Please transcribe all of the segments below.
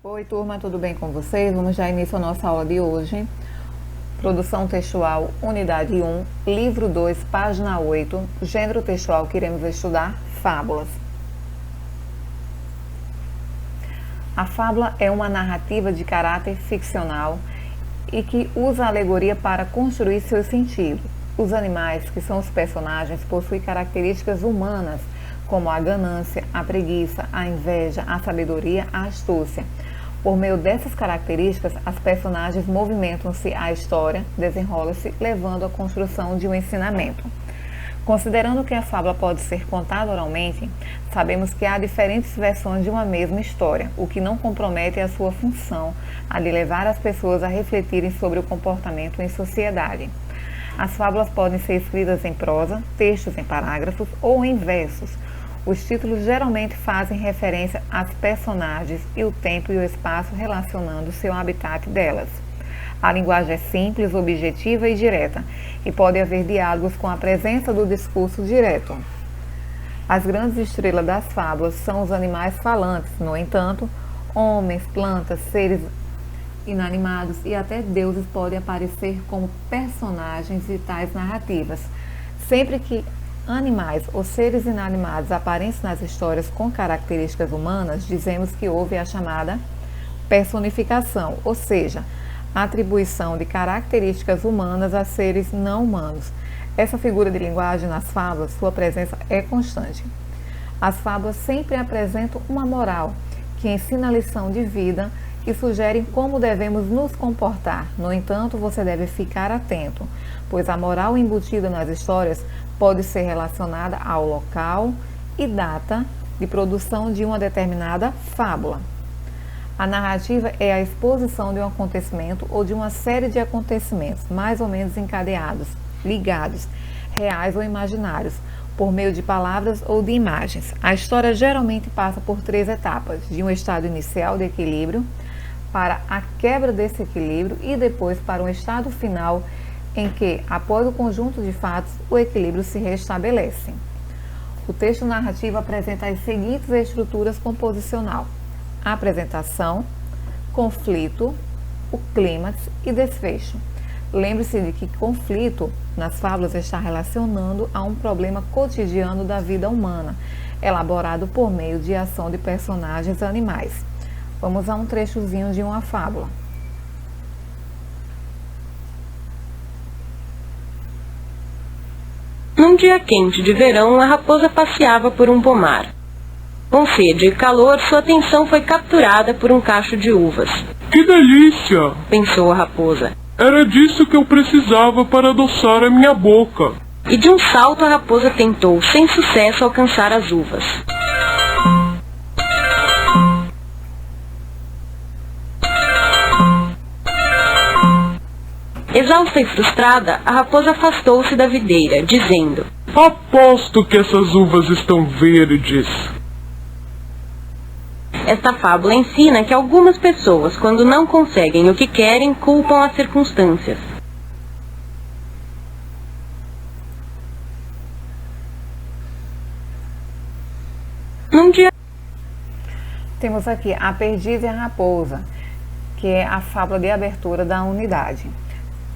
Oi, turma, tudo bem com vocês? Vamos dar início à nossa aula de hoje. Produção textual, unidade 1, livro 2, página 8, gênero textual que iremos estudar, fábulas. A fábula é uma narrativa de caráter ficcional e que usa a alegoria para construir seu sentido. Os animais, que são os personagens, possuem características humanas, como a ganância, a preguiça, a inveja, a sabedoria, a astúcia. Por meio dessas características, as personagens movimentam-se, a história desenrola-se, levando à construção de um ensinamento. Considerando que a fábula pode ser contada oralmente, sabemos que há diferentes versões de uma mesma história, o que não compromete a sua função, a de levar as pessoas a refletirem sobre o comportamento em sociedade. As fábulas podem ser escritas em prosa, textos em parágrafos ou em versos. Os títulos geralmente fazem referência às personagens e o tempo e o espaço relacionando seu habitat delas. A linguagem é simples, objetiva e direta, e pode haver diálogos com a presença do discurso direto. As grandes estrelas das fábulas são os animais falantes, no entanto, homens, plantas, seres inanimados e até deuses podem aparecer como personagens de tais narrativas. Sempre que animais ou seres inanimados aparecem nas histórias com características humanas, dizemos que houve a chamada personificação, ou seja, a atribuição de características humanas a seres não humanos. Essa figura de linguagem nas fábulas, sua presença é constante. As fábulas sempre apresentam uma moral que ensina a lição de vida e sugerem como devemos nos comportar. No entanto, você deve ficar atento, pois a moral embutida nas histórias pode ser relacionada ao local e data de produção de uma determinada fábula. A narrativa é a exposição de um acontecimento ou de uma série de acontecimentos, mais ou menos encadeados, ligados, reais ou imaginários, por meio de palavras ou de imagens. A história geralmente passa por 3 etapas, de um estado inicial de equilíbrio, para a quebra desse equilíbrio e depois para um estado final em que, após o conjunto de fatos, o equilíbrio se restabelece. O texto narrativo apresenta as seguintes estruturas composicional: apresentação, conflito, o clímax e desfecho. Lembre-se de que conflito nas fábulas está relacionando a um problema cotidiano da vida humana, elaborado por meio de ação de personagens animais. Vamos a um trechozinho de uma fábula. Num dia quente de verão, a raposa passeava por um pomar. Com sede e calor, sua atenção foi capturada por um cacho de uvas. Que delícia! Pensou a raposa. Era disso que eu precisava para adoçar a minha boca. E de um salto a raposa tentou, sem sucesso, alcançar as uvas. Exausta e frustrada, a raposa afastou-se da videira, dizendo: Aposto que essas uvas estão verdes. Esta fábula ensina que algumas pessoas, quando não conseguem o que querem, culpam as circunstâncias. Num dia... Temos aqui a perdiz e a raposa, que é a fábula de abertura da unidade.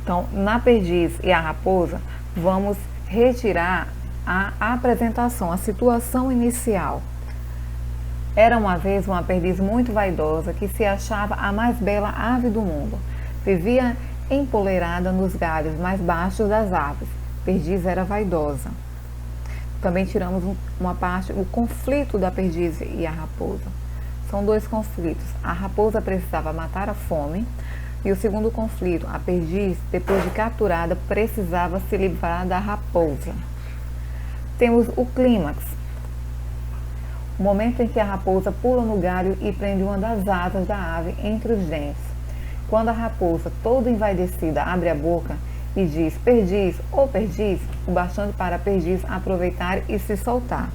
Então, na perdiz e a raposa, vamos retirar a apresentação, a situação inicial. Era uma vez uma perdiz muito vaidosa que se achava a mais bela ave do mundo. Vivia empoleirada nos galhos mais baixos das árvores. Perdiz era vaidosa. Também tiramos uma parte, o conflito da perdiz e a raposa. São 2 conflitos. A raposa precisava matar a fome. E o segundo conflito, a perdiz, depois de capturada, precisava se livrar da raposa. Temos o clímax, o momento em que a raposa pula no galho e prende uma das asas da ave entre os dentes. Quando a raposa, toda envaidecida, abre a boca e diz perdiz ou perdiz, o bastante para a perdiz aproveitar e se soltar.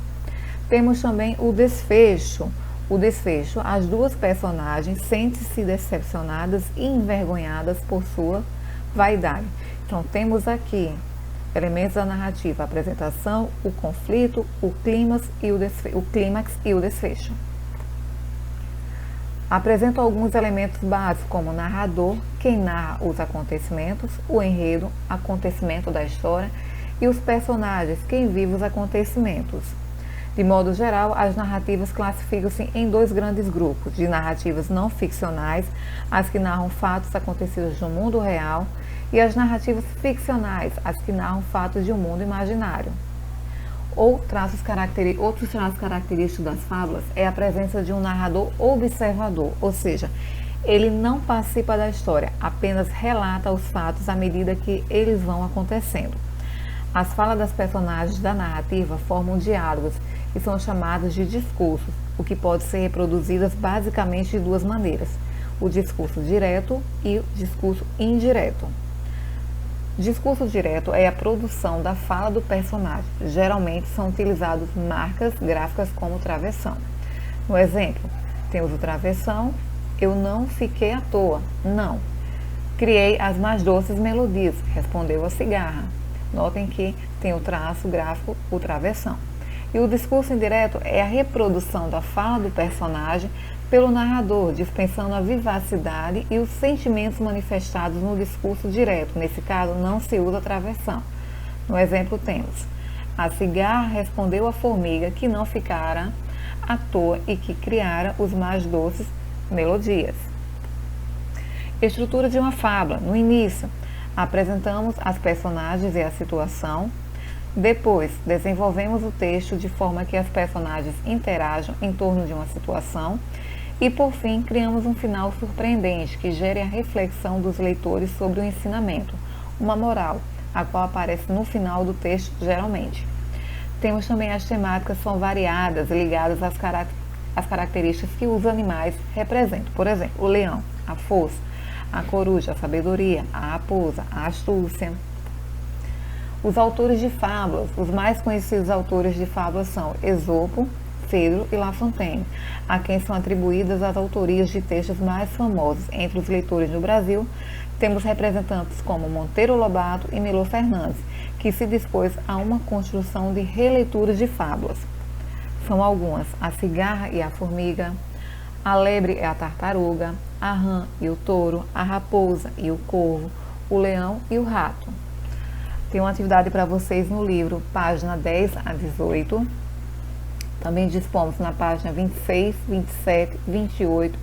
Temos também o desfecho. O desfecho, as 2 personagens sentem-se decepcionadas e envergonhadas por sua vaidade. Então, temos aqui elementos da narrativa: a apresentação, o conflito, o clímax e o desfecho. Apresenta alguns elementos básicos, como o narrador, quem narra os acontecimentos, o enredo, acontecimento da história e os personagens, quem vive os acontecimentos. De modo geral, as narrativas classificam-se em dois grandes grupos, de narrativas não ficcionais, as que narram fatos acontecidos no mundo real, e as narrativas ficcionais, as que narram fatos de um mundo imaginário. Outros traços característicos das fábulas é a presença de um narrador observador, ou seja, ele não participa da história, apenas relata os fatos à medida que eles vão acontecendo. As falas das personagens da narrativa formam diálogos e são chamadas de discursos, o que pode ser reproduzidas basicamente de duas maneiras: o discurso direto e o discurso indireto. Discurso direto é a produção da fala do personagem. Geralmente são utilizadas marcas gráficas como travessão. No exemplo, temos o travessão: eu não fiquei à toa, não. Criei as mais doces melodias, respondeu a cigarra. Notem que tem o traço gráfico, o travessão. E o discurso indireto é a reprodução da fala do personagem pelo narrador, dispensando a vivacidade e os sentimentos manifestados no discurso direto. Nesse caso, não se usa travessão. No exemplo, temos: a cigarra respondeu à formiga que não ficara à toa e que criara os mais doces melodias. Estrutura de uma fábula. No início, apresentamos as personagens e a situação. Depois, desenvolvemos o texto de forma que as personagens interajam em torno de uma situação. E, por fim, criamos um final surpreendente que gere a reflexão dos leitores sobre o ensinamento, uma moral, a qual aparece no final do texto, geralmente. Temos também as temáticas são variadas, ligadas às características que os animais representam. Por exemplo, o leão, a força; a coruja, a sabedoria; a raposa, a astúcia. Os autores de fábulas. Os mais conhecidos autores de fábulas são Esopo, Fedro e La Fontaine, a quem são atribuídas as autorias de textos mais famosos. Entre os leitores no Brasil, temos representantes como Monteiro Lobato e Melô Fernandes, que se dispôs a uma construção de releituras de fábulas. São algumas: a cigarra e a formiga, a lebre e a tartaruga, a rã e o touro, a raposa e o corvo, o leão e o rato. Tem uma atividade para vocês no livro, página 10 a 18. Também dispomos na página 26, 27, 28,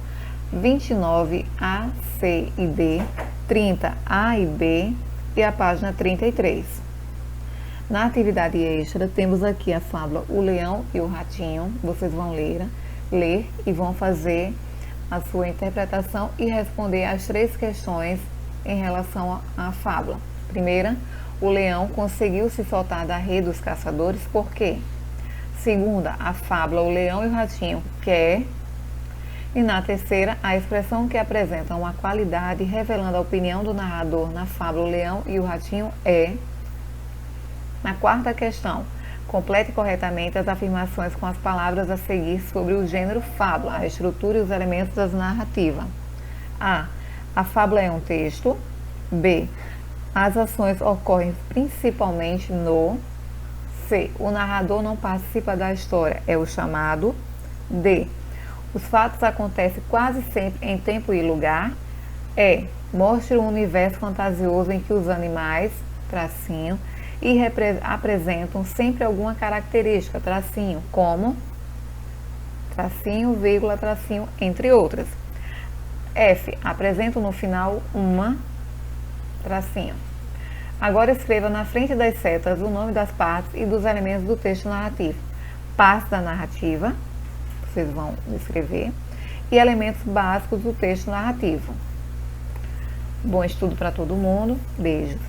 29, A, C e D, 30, A e B e a página 33. Na atividade extra, temos aqui a fábula O Leão e o Ratinho. Vocês vão ler e vão fazer a sua interpretação e responder as 3 questões em relação à fábula. Primeira, o leão conseguiu se soltar da rede dos caçadores por quê? Segunda, a fábula O Leão e o Ratinho quer. E na terceira, a expressão que apresenta uma qualidade revelando a opinião do narrador na fábula O Leão e o Ratinho é. Na quarta questão, complete corretamente as afirmações com as palavras a seguir sobre o gênero fábula, a estrutura e os elementos da narrativa. A fábula é um texto. B, as ações ocorrem principalmente no. C, o narrador não participa da história, é o chamado. D, os fatos acontecem quase sempre em tempo e lugar. E, mostre um universo fantasioso em que os animais, tracinho, e apresentam sempre alguma característica, tracinho, como tracinho, vírgula, tracinho, entre outras. F, apresentam no final uma, tracinho. Agora escreva na frente das setas o nome das partes e dos elementos do texto narrativo. Partes da narrativa, vocês vão escrever, e elementos básicos do texto narrativo. Bom estudo para todo mundo. Beijos.